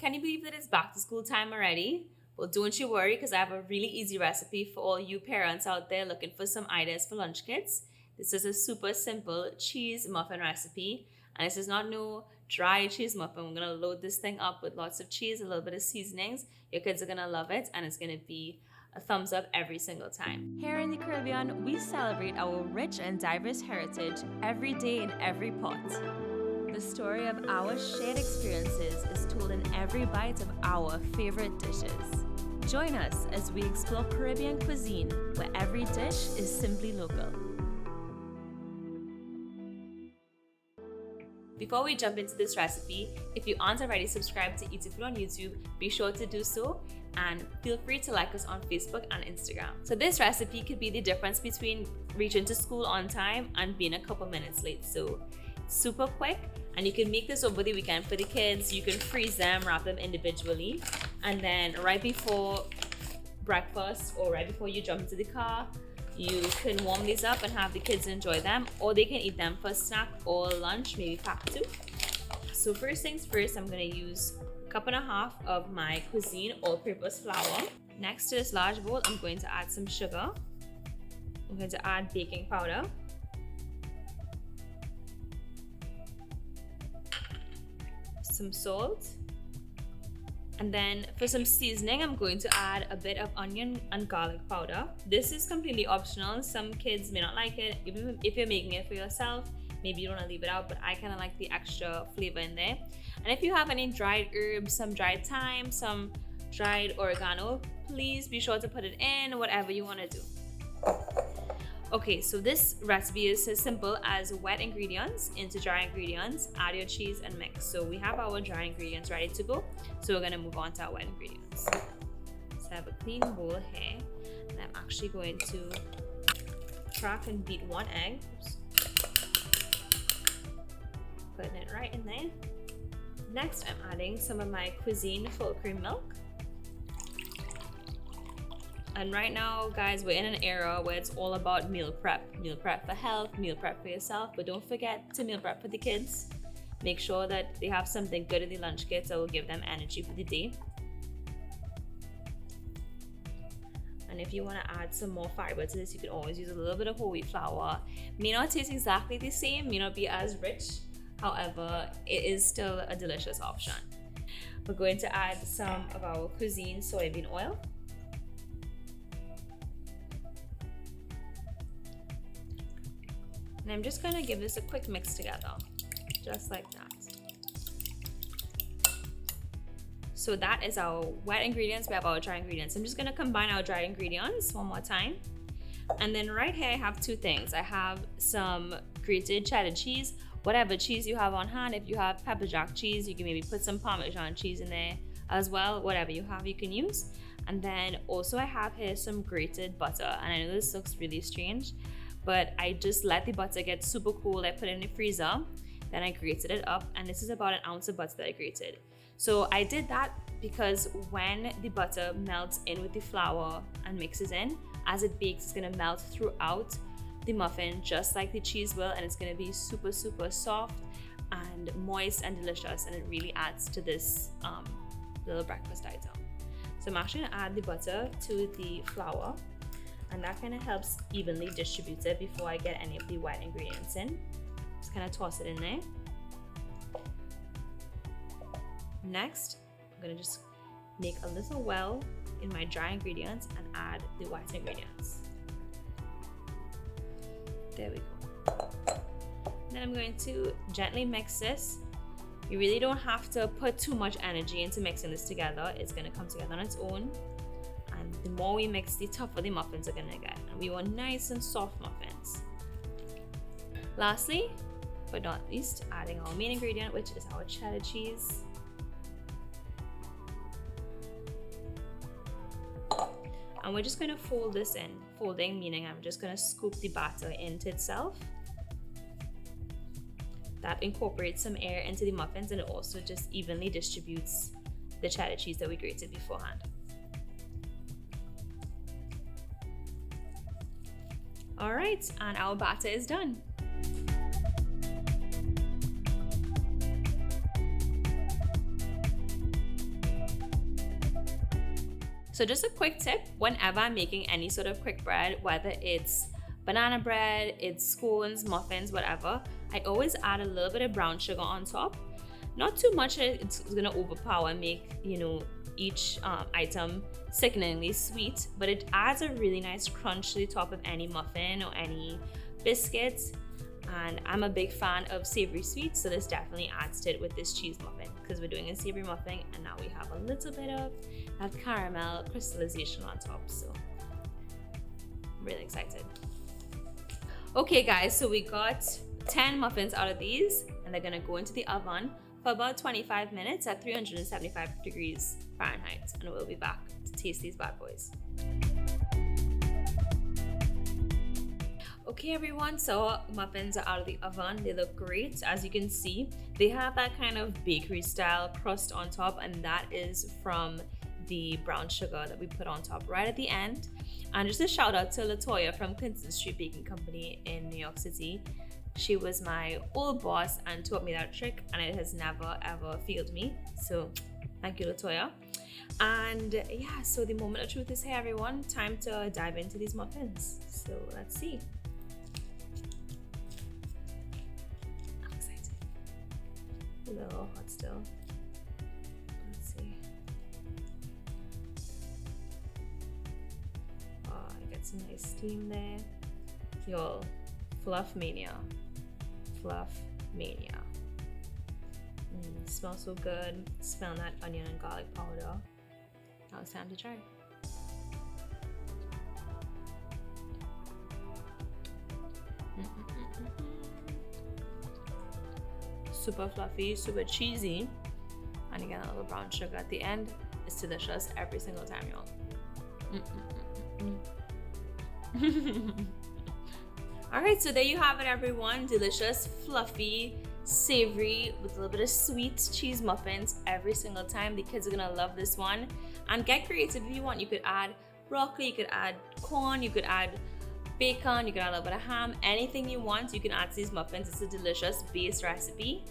can you believe that it's back to school time already? Well, don't you worry, because I have a really easy recipe for all you parents out there looking for some ideas for lunch kits. This is a super simple cheese muffin recipe, and this is not no dry cheese muffin. We're gonna load this thing up with lots of cheese, a little bit of seasonings. Your kids are gonna love it, and it's gonna be a thumbs up every single time. Here in the Caribbean, we celebrate our rich and diverse heritage every day in every pot. The story of our shared experiences is told in every bite of our favorite dishes. Join us as we explore Caribbean cuisine, where every dish is simply local. Before we jump into this recipe, if you aren't already subscribed to eatahfood on YouTube, be sure to do so, and feel free to like us on Facebook and Instagram. So this recipe could be the difference between reaching to school on time and being a couple minutes late. So super quick, and you can make this over the weekend for the kids. You can freeze them, wrap them individually, and then right before breakfast or right before you jump into the car, you can warm these up and have the kids enjoy them, or they can eat them for snack or lunch, maybe pack two. So first things first, I'm gonna use a cup and a half of my cuisine all-purpose flour. Next to this large bowl, I'm going to add some sugar. I'm going to add baking powder, some salt, and then for some seasoning, I'm going to add a bit of onion and garlic powder. This is completely optional. Some kids may not like it. Even if you're making it for yourself, maybe you don't want to leave it out, but I kind of like the extra flavor in there. And if you have any dried herbs, some dried thyme, some dried oregano, please be sure to put it in, whatever you want to do. Okay, so this recipe is as simple as wet ingredients into dry ingredients, add your cheese and mix. So we have our dry ingredients ready to go. So we're gonna move on to our wet ingredients. So I have a clean bowl here, and I'm actually going to crack and beat one egg. Oops. Putting it right in there. Next, I'm adding some of my cuisine full cream milk. And right now, guys, we're in an era where it's all about meal prep. Meal prep for health, meal prep for yourself, but don't forget to meal prep for the kids. Make sure that they have something good in the lunch kits that will give them energy for the day. And if you want to add some more fiber to this, you can always use a little bit of whole wheat flour. May not taste exactly the same, may not be as rich. However, it is still a delicious option. We're going to add some of our cuisine soybean oil. And I'm just gonna give this a quick mix together, just like that. So that is our wet ingredients. We have our dry ingredients. I'm just gonna combine our dry ingredients one more time. And then right here, I have two things. I have some grated cheddar cheese, whatever cheese you have on hand. If you have pepper jack cheese, you can maybe put some Parmesan cheese in there as well. Whatever you have, you can use. And then also I have here some grated butter. And I know this looks really strange, but I just let the butter get super cool. I put it in the freezer, then I grated it up, and this is about an ounce of butter that I grated. So I did that because when the butter melts in with the flour and mixes in, as it bakes, it's gonna melt throughout the muffin, just like the cheese will, and it's gonna be super, super soft and moist and delicious, and it really adds to this little breakfast item. So I'm actually gonna add the butter to the flour, and that kind of helps evenly distribute it before I get any of the wet ingredients in. Just kind of toss it in there. Next, I'm gonna just make a little well in my dry ingredients and add the wet ingredients. There we go. Then I'm going to gently mix this. You really don't have to put too much energy into mixing this together. It's gonna come together on its own. And the more we mix, the tougher the muffins are gonna get. And we want nice and soft muffins. Lastly, but not least, adding our main ingredient, which is our cheddar cheese. And we're just gonna fold this in. Folding meaning I'm just gonna scoop the batter into itself. That incorporates some air into the muffins, and it also just evenly distributes the cheddar cheese that we grated beforehand. All right, and our batter is done. So just a quick tip, whenever I'm making any sort of quick bread, whether it's banana bread, it's scones, muffins, whatever, I always add a little bit of brown sugar on top. Not too much, it's gonna overpower and make, each item sickeningly sweet, but it adds a really nice crunch to the top of any muffin or any biscuits. And I'm a big fan of savory sweets, so this definitely adds to it with this cheese muffin, because we're doing a savory muffin and now we have a little bit of that caramel crystallization on top. So I'm really excited. Okay guys, so we got 10 muffins out of these, and they're gonna go into the oven for about 25 minutes at 375 degrees Fahrenheit, and we'll be back to taste these bad boys. Okay everyone, so muffins are out of the oven. They look great. As you can see, they have that kind of bakery style crust on top, and that is from the brown sugar that we put on top right at the end. And just a shout out to Latoya from Clinton Street Baking Company in New York City. She was my old boss and taught me that trick, and it has never ever failed me. So thank you, Latoya. And yeah, so the moment of truth is here, everyone. Time to dive into these muffins. So let's see. I'm excited. A little hot still. Let's see. Oh, I got some nice steam there. Y'all, fluff mania. Fluff mania. Smells so good. Smell that onion and garlic powder. Now it's time to try. Super fluffy, super cheesy, and you get a little brown sugar at the end. It's delicious every single time, y'all. Alright, so there you have it, everyone. Delicious, fluffy, savory, with a little bit of sweet cheese muffins every single time. The kids are gonna love this one. And get creative if you want. You could add broccoli, you could add corn, you could add bacon, you could add a little bit of ham, anything you want you can add to these muffins. It's a delicious base recipe.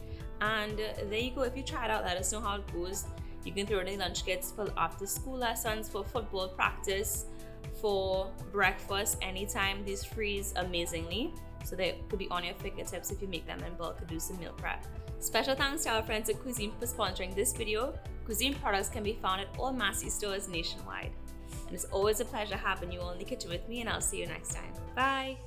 And there you go. If you try it out, let us know how it goes. You can throw it in lunch kits for after school lessons, for football practice, for breakfast, anytime. These freeze amazingly, so they could be on your fingertips if you make them in bulk. Could do some meal prep. Special thanks to our friends at Cuisine for sponsoring this video. Cuisine products can be found at all Massey stores nationwide. And it's always a pleasure having you all in the kitchen with me, and I'll see you next time. Bye!